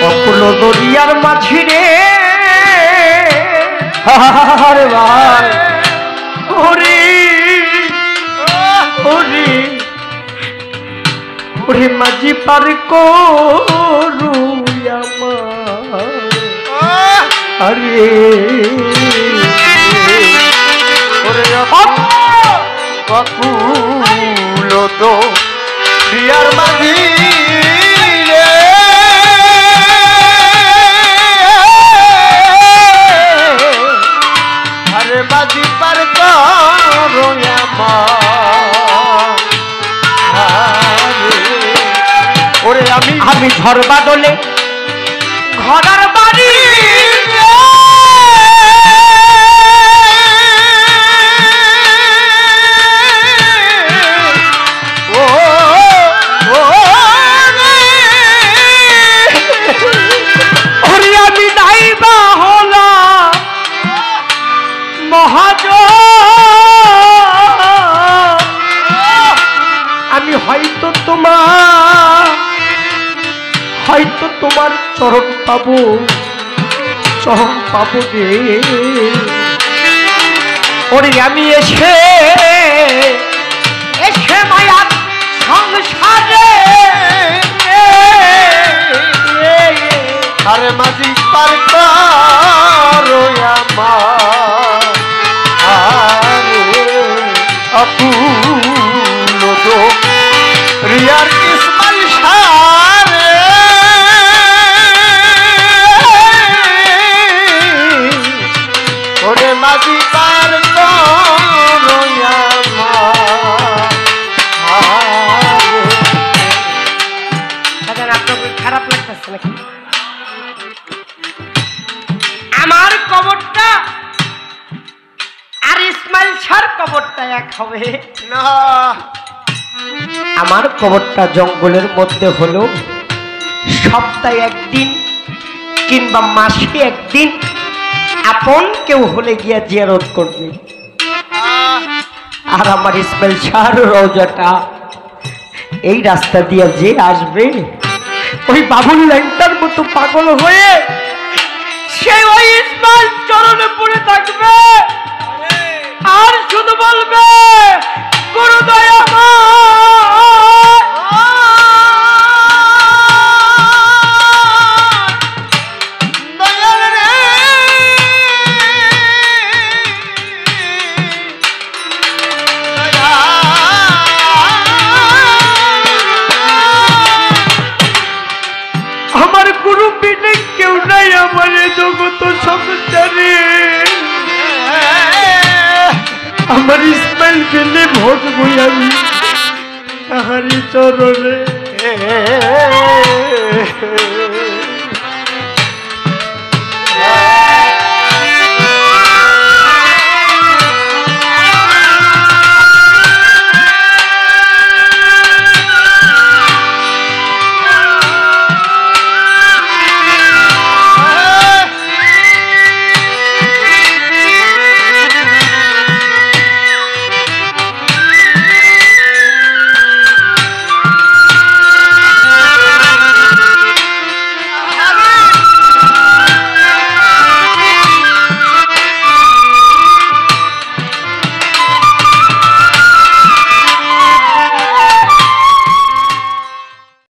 অকুল দরিয়ার মাঝি রে আরে ভাই ওরে ওরে ওরে মাঝি পার করু আরে ওরে অকুল দরিয়ার মাঝি বাজি পার করো ওরে আমি ঝড় বাদলে ঘরের বাড়ি ওরে আমি নাইবা হলাম মহাজ আমি হয়তো তোমার চরণ পাবো রে ওরে আমি এসে মায়ার সংসারে আরে মাঝি পার করো আমার অকুল দরিয়ার ইসমাইল সারে ওরে মাঝি পার করো আমার আপনার খারাপ লাগতেছে নাকি আমার কবরটা আর ইসমাইল শাহর কবরটা এক হবে না আমার কবরটা জঙ্গলের মধ্যে হলো সপ্তাহে একদিন কিংবা মাসে একদিন আপন কেউ হলে গিয়া জিয়ারত করবে আর আমার ইসমাইল শাহর রওজাটা এই রাস্তা দিয়ে যে আসবে ওই বাবুল ল্যাংটার মতো পাগল হয়ে সে ওই ইসমাইল চরণে পড়ে থাকবে আর শুধু বলবে গুরুদয় আমার গুরু বিনে কেউ নাই আমার জগত সংসারে আমার ইসমাইল গেলে ভোট বই আমি তাহারি চরণে